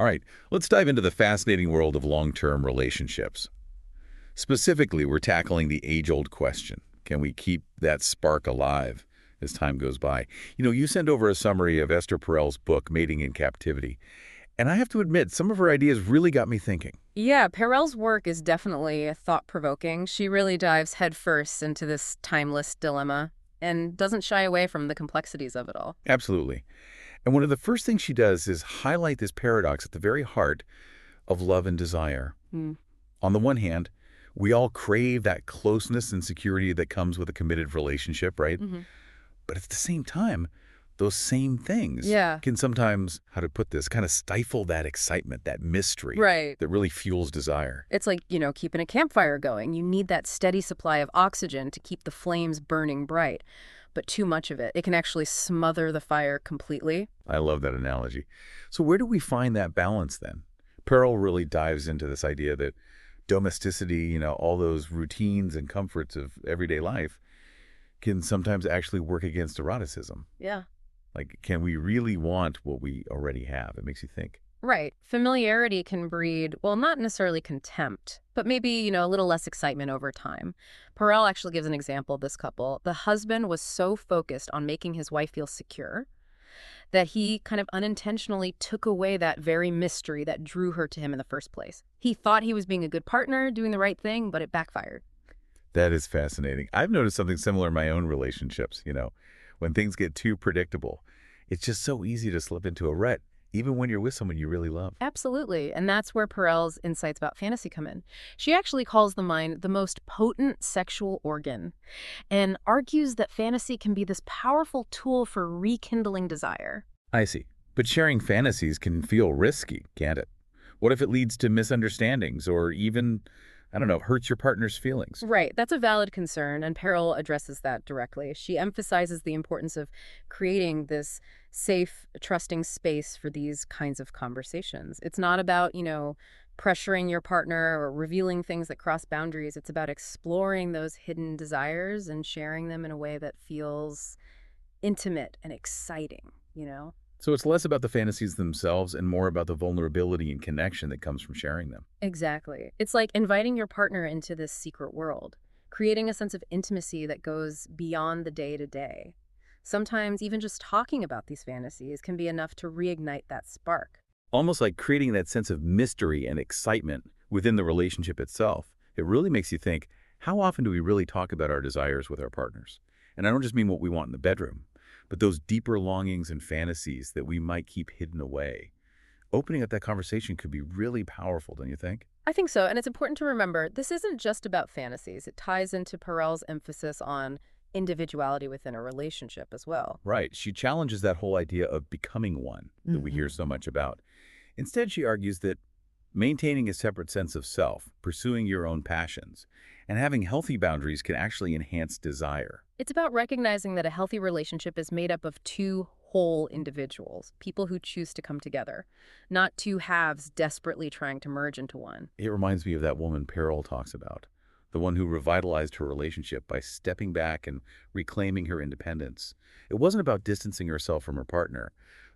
All right, let's dive into the fascinating world of long-term relationships. Specifically, we're tackling the age-old question. Can we keep that spark alive as time goes by? You sent over a summary of Esther Perel's book, Mating in Captivity, and I have to admit, some of her ideas really got me thinking. Yeah, Perel's work is definitely thought-provoking. She really dives headfirst into this timeless dilemma and doesn't shy away from the complexities of it all. Absolutely. And one of the first things she does is highlight this paradox at the very heart of love and desire. Hmm. On the one hand, we all crave that closeness and security that comes with a committed relationship, right? Hmm. But at the same time, those same things Yeah, can sometimes, how to put this, kind of stifle that excitement, that mystery right. that really fuels desire. It's like, keeping a campfire going. You need that steady supply of oxygen to keep the flames burning bright. But too much of it, it can actually smother the fire completely. I love that analogy. So where do we find that balance then? Pearl really dives into this idea that domesticity, all those routines and comforts of everyday life can sometimes actually work against eroticism. Yeah. Like, can we really want what we already have? It makes you think. Right. Familiarity can breed, well, not necessarily contempt, but maybe, a little less excitement over time. Perel actually gives an example of this couple. The husband was so focused on making his wife feel secure that he kind of unintentionally took away that very mystery that drew her to him in the first place. He thought he was being a good partner, doing the right thing, but it backfired. That is fascinating. I've noticed something similar in my own relationships. When things get too predictable, it's just so easy to slip into a rut, even when you're with someone you really love. Absolutely. And that's where Perel's insights about fantasy come in. She actually calls the mind the most potent sexual organ and argues that fantasy can be this powerful tool for rekindling desire. I see. But sharing fantasies can feel risky, can't it? What if it leads to misunderstandings or even, I don't know, hurts your partner's feelings? Right, that's a valid concern, and Perel addresses that directly. She emphasizes the importance of creating this safe, trusting space for these kinds of conversations. It's not about, pressuring your partner or revealing things that cross boundaries. It's about exploring those hidden desires and sharing them in a way that feels intimate and exciting. So it's less about the fantasies themselves and more about the vulnerability and connection that comes from sharing them. Exactly. It's like inviting your partner into this secret world, creating a sense of intimacy that goes beyond the day to day. Sometimes even just talking about these fantasies can be enough to reignite that spark. Almost like creating that sense of mystery and excitement within the relationship itself. It really makes you think, how often do we really talk about our desires with our partners? And I don't just mean what we want in the bedroom, but those deeper longings and fantasies that we might keep hidden away. Opening up that conversation could be really powerful, don't you think? I think so, and it's important to remember this isn't just about fantasies. It ties into Perel's emphasis on individuality within a relationship as well. Right. She challenges that whole idea of becoming one that we hear Hmm. so much about. Instead, she argues that maintaining a separate sense of self, pursuing your own passions, and having healthy boundaries can actually enhance desire. It's about recognizing that a healthy relationship is made up of two whole individuals, people who choose to come together, not two halves desperately trying to merge into one. It reminds me of that woman Peril talks about, the one who revitalized her relationship by stepping back and reclaiming her independence. It wasn't about distancing herself from her partner,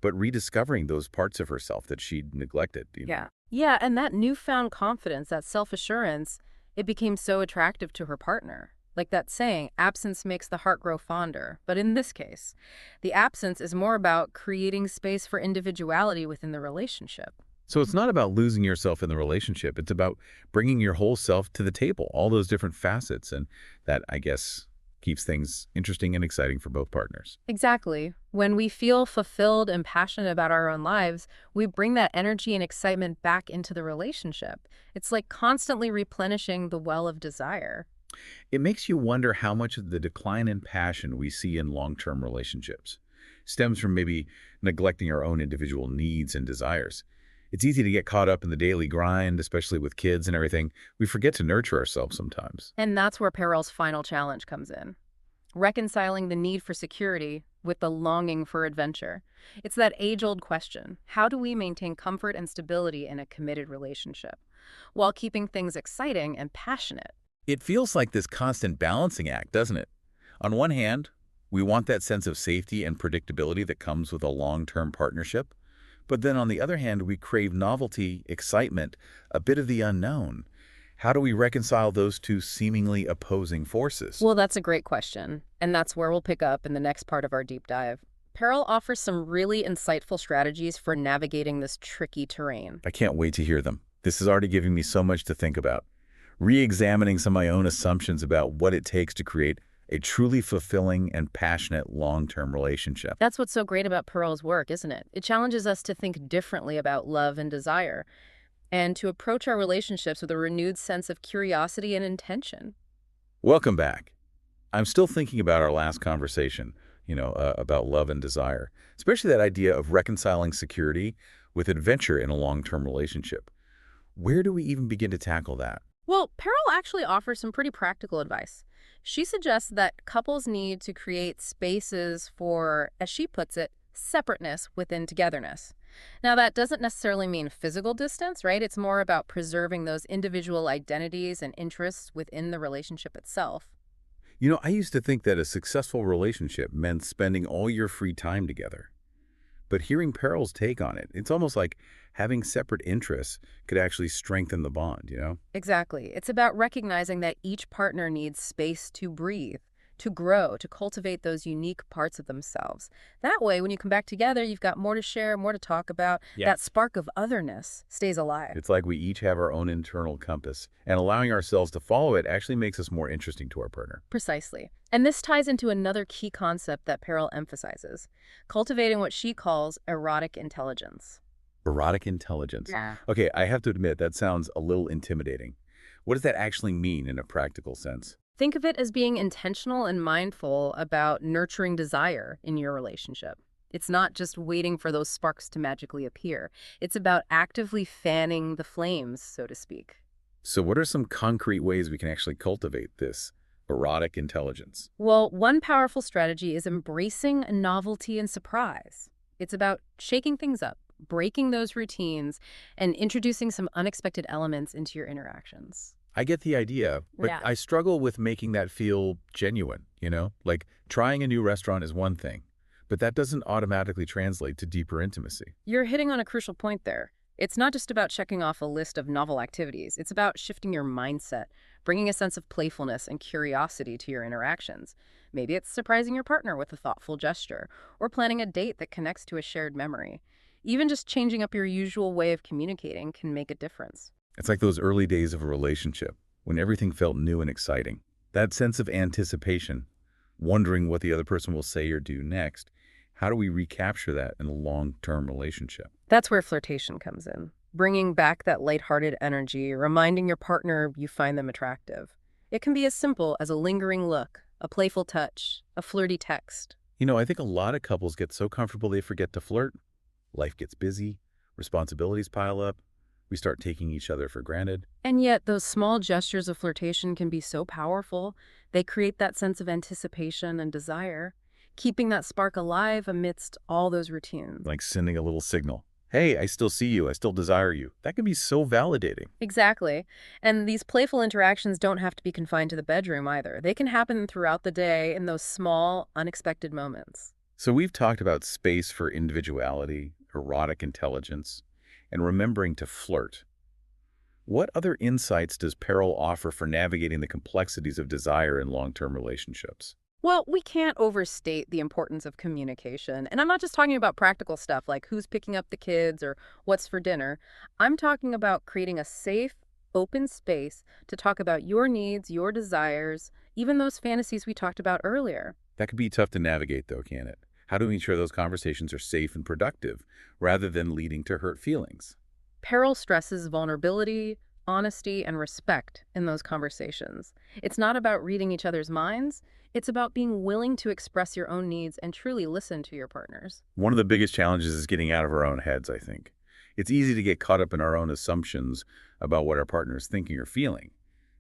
but rediscovering those parts of herself that she'd neglected. Yeah. Yeah, and that newfound confidence, that self-assurance, it became so attractive to her partner. Like that saying, absence makes the heart grow fonder. But in this case, the absence is more about creating space for individuality within the relationship. So it's not about losing yourself in the relationship. It's about bringing your whole self to the table, all those different facets. And that, I guess, keeps things interesting and exciting for both partners. Exactly. When we feel fulfilled and passionate about our own lives, we bring that energy and excitement back into the relationship. It's like constantly replenishing the well of desire. It makes you wonder how much of the decline in passion we see in long-term relationships stems from maybe neglecting our own individual needs and desires. It's easy to get caught up in the daily grind, especially with kids and everything. We forget to nurture ourselves sometimes. And that's where Perel's final challenge comes in. Reconciling the need for security with the longing for adventure. It's that age-old question: how do we maintain comfort and stability in a committed relationship while keeping things exciting and passionate? It feels like this constant balancing act, doesn't it? On one hand, we want that sense of safety and predictability that comes with a long-term partnership. But then on the other hand, we crave novelty, excitement, a bit of the unknown. How do we reconcile those two seemingly opposing forces? Well, that's a great question, and that's where we'll pick up in the next part of our deep dive. Peril offers some really insightful strategies for navigating this tricky terrain. I can't wait to hear them. This is already giving me so much to think about. Re-examining some of my own assumptions about what it takes to create a truly fulfilling and passionate long-term relationship. That's what's so great about Peril's work, isn't it? It challenges us to think differently about love and desire, and to approach our relationships with a renewed sense of curiosity and intention. Welcome back. I'm still thinking about our last conversation, about love and desire, especially that idea of reconciling security with adventure in a long-term relationship. Where do we even begin to tackle that? Well, Peril actually offers some pretty practical advice. She suggests that couples need to create spaces for, as she puts it, separateness within togetherness. Now, that doesn't necessarily mean physical distance, right? It's more about preserving those individual identities and interests within the relationship itself. I used to think that a successful relationship meant spending all your free time together. But hearing Peril's take on it, it's almost like having separate interests could actually strengthen the bond. Exactly. It's about recognizing that each partner needs space to breathe, to grow, to cultivate those unique parts of themselves. That way, when you come back together, you've got more to share, more to talk about. Yeah. That spark of otherness stays alive. It's like we each have our own internal compass, and allowing ourselves to follow it actually makes us more interesting to our partner. Precisely. And this ties into another key concept that Peril emphasizes, cultivating what she calls erotic intelligence. Erotic intelligence. Yeah. Okay, I have to admit, that sounds a little intimidating. What does that actually mean in a practical sense? Think of it as being intentional and mindful about nurturing desire in your relationship. It's not just waiting for those sparks to magically appear. It's about actively fanning the flames, so to speak. So what are some concrete ways we can actually cultivate this erotic intelligence? Well, one powerful strategy is embracing novelty and surprise. It's about shaking things up, breaking those routines, and introducing some unexpected elements into your interactions. I get the idea, but Yeah. I struggle with making that feel genuine. Like trying a new restaurant is one thing, but that doesn't automatically translate to deeper intimacy. You're hitting on a crucial point there. It's not just about checking off a list of novel activities. It's about shifting your mindset, bringing a sense of playfulness and curiosity to your interactions. Maybe it's surprising your partner with a thoughtful gesture, or planning a date that connects to a shared memory. Even just changing up your usual way of communicating can make a difference. It's like those early days of a relationship when everything felt new and exciting. That sense of anticipation, wondering what the other person will say or do next. How do we recapture that in a long-term relationship? That's where flirtation comes in. Bringing back that lighthearted energy, reminding your partner you find them attractive. It can be as simple as a lingering look, a playful touch, a flirty text. I think a lot of couples get so comfortable they forget to flirt. Life gets busy, responsibilities pile up, we start taking each other for granted. And yet, those small gestures of flirtation can be so powerful. They create that sense of anticipation and desire, keeping that spark alive amidst all those routines. Like sending a little signal. Hey, I still see you. I still desire you. That can be so validating. Exactly. And these playful interactions don't have to be confined to the bedroom either. They can happen throughout the day in those small, unexpected moments. So we've talked about space for individuality, erotic intelligence, and remembering to flirt. What other insights does Peril offer for navigating the complexities of desire in long-term relationships? Well, we can't overstate the importance of communication. And I'm not just talking about practical stuff like who's picking up the kids or what's for dinner. I'm talking about creating a safe, open space to talk about your needs, your desires, even those fantasies we talked about earlier. That could be tough to navigate, though, can't it? How do we ensure those conversations are safe and productive, rather than leading to hurt feelings? Peril stresses vulnerability, honesty, and respect in those conversations. It's not about reading each other's minds. It's about being willing to express your own needs and truly listen to your partners. One of the biggest challenges is getting out of our own heads, I think. It's easy to get caught up in our own assumptions about what our partner is thinking or feeling,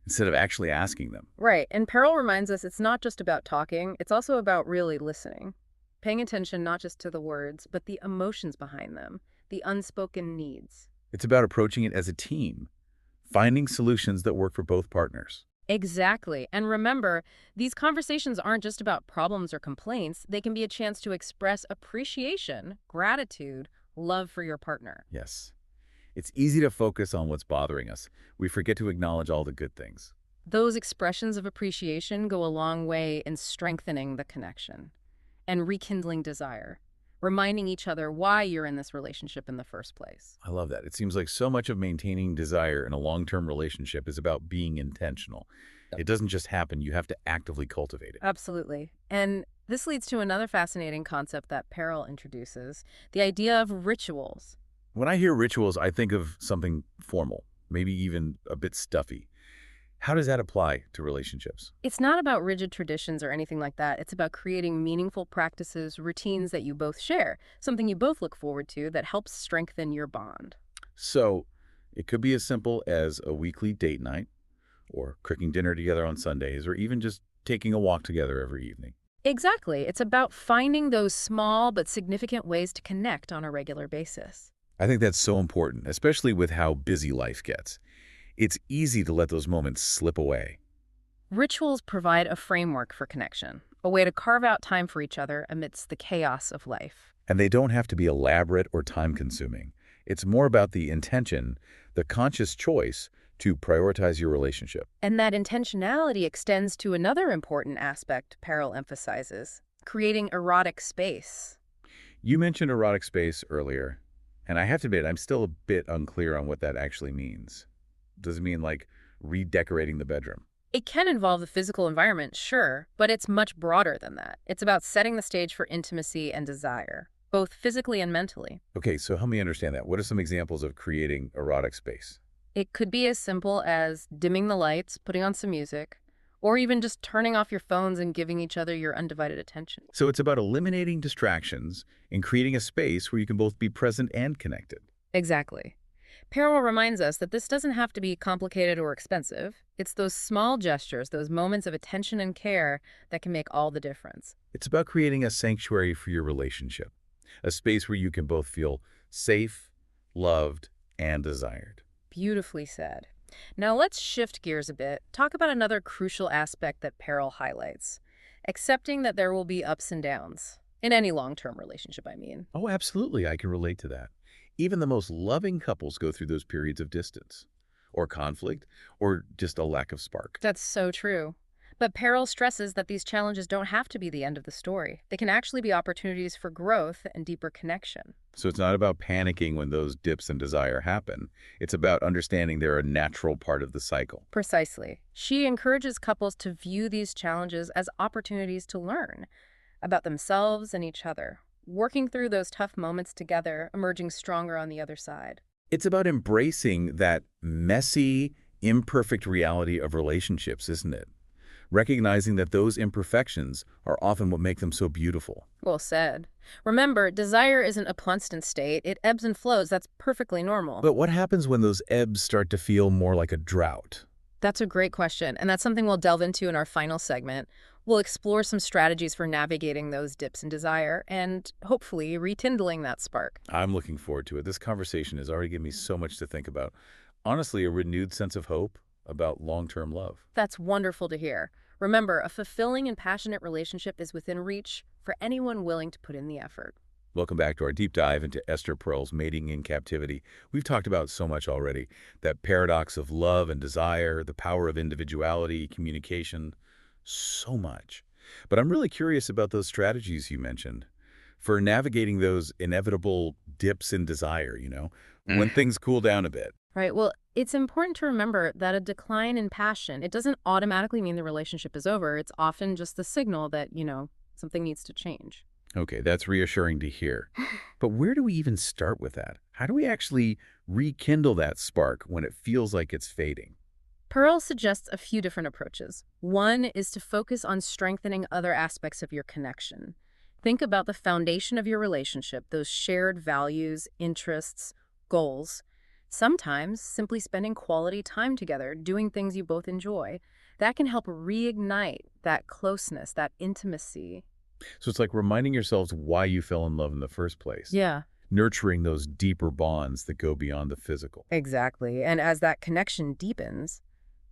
instead of actually asking them. Right, and Peril reminds us it's not just about talking, it's also about really listening. Paying attention not just to the words, but the emotions behind them, the unspoken needs. It's about approaching it as a team, finding solutions that work for both partners. Exactly. And remember, these conversations aren't just about problems or complaints. They can be a chance to express appreciation, gratitude, love for your partner. Yes. It's easy to focus on what's bothering us. We forget to acknowledge all the good things. Those expressions of appreciation go a long way in strengthening the connection and rekindling desire, reminding each other why you're in this relationship in the first place. I love that. It seems like so much of maintaining desire in a long-term relationship is about being intentional. It doesn't just happen. You have to actively cultivate it. Absolutely. And this leads to another fascinating concept that Perel introduces, the idea of rituals. When I hear rituals, I think of something formal, maybe even a bit stuffy. How does that apply to relationships? It's not about rigid traditions or anything like that. It's about creating meaningful practices, routines that you both share, something you both look forward to that helps strengthen your bond. So it could be as simple as a weekly date night, or cooking dinner together on Sundays, or even just taking a walk together every evening. Exactly. It's about finding those small but significant ways to connect on a regular basis. I think that's so important, especially with how busy life gets. It's easy to let those moments slip away. Rituals provide a framework for connection, a way to carve out time for each other amidst the chaos of life. And they don't have to be elaborate or time-consuming. It's more about the intention, the conscious choice to prioritize your relationship. And that intentionality extends to another important aspect Perel emphasizes, creating erotic space. You mentioned erotic space earlier, and I have to admit, I'm still a bit unclear on what that actually means. Does it mean like redecorating the bedroom? It can involve the physical environment, sure, but it's much broader than that. It's about setting the stage for intimacy and desire, both physically and mentally. Okay, so help me understand that. What are some examples of creating erotic space? It could be as simple as dimming the lights, putting on some music, or even just turning off your phones and giving each other your undivided attention. So it's about eliminating distractions and creating a space where you can both be present and connected. Exactly. Peril reminds us that this doesn't have to be complicated or expensive. It's those small gestures, those moments of attention and care that can make all the difference. It's about creating a sanctuary for your relationship, a space where you can both feel safe, loved, and desired. Beautifully said. Now let's shift gears a bit. Talk about another crucial aspect that Peril highlights. Accepting that there will be ups and downs. In any long-term relationship, I mean. Oh, absolutely, I can relate to that. Even the most loving couples go through those periods of distance, or conflict, or just a lack of spark. That's so true. But Peril stresses that these challenges don't have to be the end of the story. They can actually be opportunities for growth and deeper connection. So it's not about panicking when those dips in desire happen. It's about understanding they're a natural part of the cycle. Precisely. She encourages couples to view these challenges as opportunities to learn about themselves and each other, working through those tough moments together, emerging stronger on the other side. It's about embracing that messy, imperfect reality of relationships, isn't it? Recognizing that those imperfections are often what make them so beautiful. Well said. Remember, desire isn't a constant state. It ebbs and flows. That's perfectly normal. But what happens when those ebbs start to feel more like a drought? That's a great question, and that's something we'll delve into in our final segment. We'll explore some strategies for navigating those dips in desire and hopefully rekindling that spark. I'm looking forward to it. This conversation has already given me so much to think about. Honestly, a renewed sense of hope about long-term love. That's wonderful to hear. Remember, a fulfilling and passionate relationship is within reach for anyone willing to put in the effort. Welcome back to our deep dive into Esther Perel's Mating in Captivity. We've talked about so much already. That paradox of love and desire, the power of individuality, communication, so much. But I'm really curious about those strategies you mentioned for navigating those inevitable dips in desire, when things cool down a bit. Right. Well, it's important to remember that a decline in passion, it doesn't automatically mean the relationship is over. It's often just the signal that, something needs to change. Okay, that's reassuring to hear. But where do we even start with that? How do we actually rekindle that spark when it feels like it's fading? Pearl suggests a few different approaches. One is to focus on strengthening other aspects of your connection. Think about the foundation of your relationship, those shared values, interests, goals. Sometimes simply spending quality time together, doing things you both enjoy, that can help reignite that closeness, that intimacy. So it's like reminding yourselves why you fell in love in the first place. Yeah, Nurturing those deeper bonds that go beyond the physical. exactly. And as that connection deepens,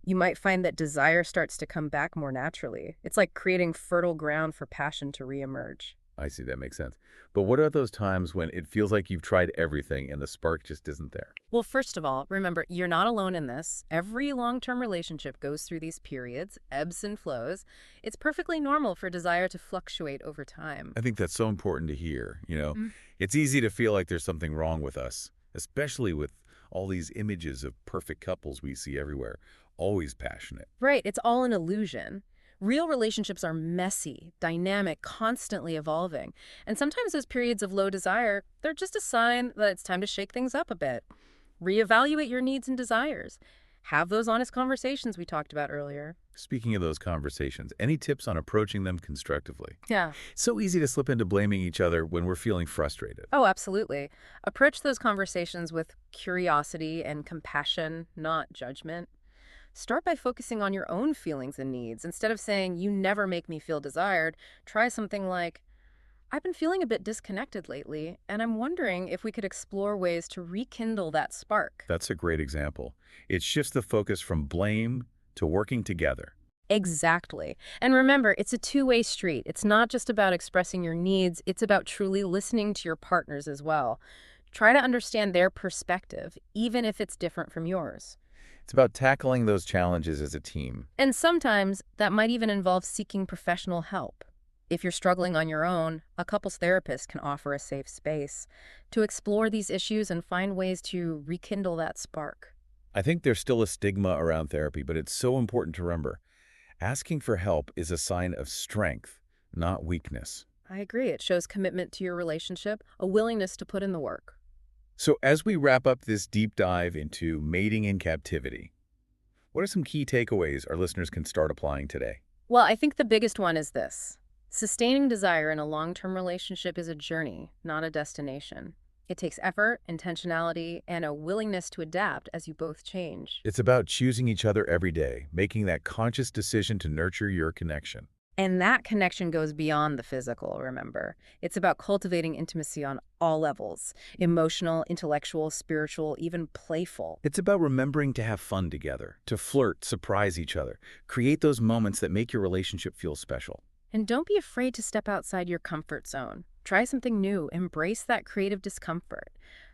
you might find that desire starts to come back more naturally. It's like creating fertile ground for passion to reemerge. I see, that makes sense. But what are those times when it feels like you've tried everything and the spark just isn't there? Well, first of all, remember, you're not alone in this. Every long-term relationship goes through these periods, ebbs and flows. It's perfectly normal for desire to fluctuate over time. I think that's so important to hear. Mm. It's easy to feel like there's something wrong with us, especially with all these images of perfect couples we see everywhere, always passionate. Right, it's all an illusion. Real relationships are messy, dynamic, constantly evolving. And sometimes those periods of low desire, they're just a sign that it's time to shake things up a bit. Reevaluate your needs and desires. Have those honest conversations we talked about earlier. Speaking of those conversations, any tips on approaching them constructively? Yeah. It's so easy to slip into blaming each other when we're feeling frustrated. Oh, absolutely. Approach those conversations with curiosity and compassion, not judgment. Start by focusing on your own feelings and needs. Instead of saying, you never make me feel desired, try something like, I've been feeling a bit disconnected lately, and I'm wondering if we could explore ways to rekindle that spark. That's a great example. It shifts the focus from blame to working together. Exactly. And remember, it's a two-way street. It's not just about expressing your needs, it's about truly listening to your partners as well. Try to understand their perspective, even if it's different from yours. It's about tackling those challenges as a team. And sometimes that might even involve seeking professional help. If you're struggling on your own, a couples therapist can offer a safe space to explore these issues and find ways to rekindle that spark. I think there's still a stigma around therapy, but it's so important to remember. Asking for help is a sign of strength, not weakness. I agree. It shows commitment to your relationship, a willingness to put in the work. So as we wrap up this deep dive into mating in captivity, what are some key takeaways our listeners can start applying today? Well, I think the biggest one is this. Sustaining desire in a long-term relationship is a journey, not a destination. It takes effort, intentionality, and a willingness to adapt as you both change. It's about choosing each other every day, making that conscious decision to nurture your connection. And that connection goes beyond the physical, remember. It's about cultivating intimacy on all levels, emotional, intellectual, spiritual, even playful. It's about remembering to have fun together, to flirt, surprise each other, create those moments that make your relationship feel special. And don't be afraid to step outside your comfort zone. Try something new, embrace that creative discomfort.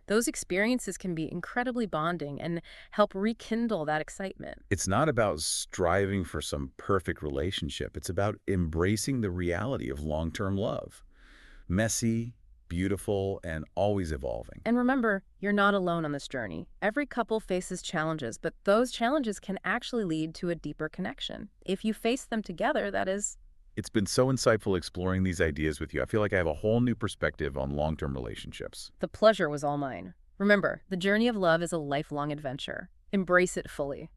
Those experiences can be incredibly bonding and help rekindle that excitement. It's not about striving for some perfect relationship. It's about embracing the reality of long-term love. Messy, beautiful, and always evolving. And remember, you're not alone on this journey. Every couple faces challenges, but those challenges can actually lead to a deeper connection. If you face them together, that is. It's been so insightful exploring these ideas with you. I feel like I have a whole new perspective on long-term relationships. The pleasure was all mine. Remember, the journey of love is a lifelong adventure. Embrace it fully.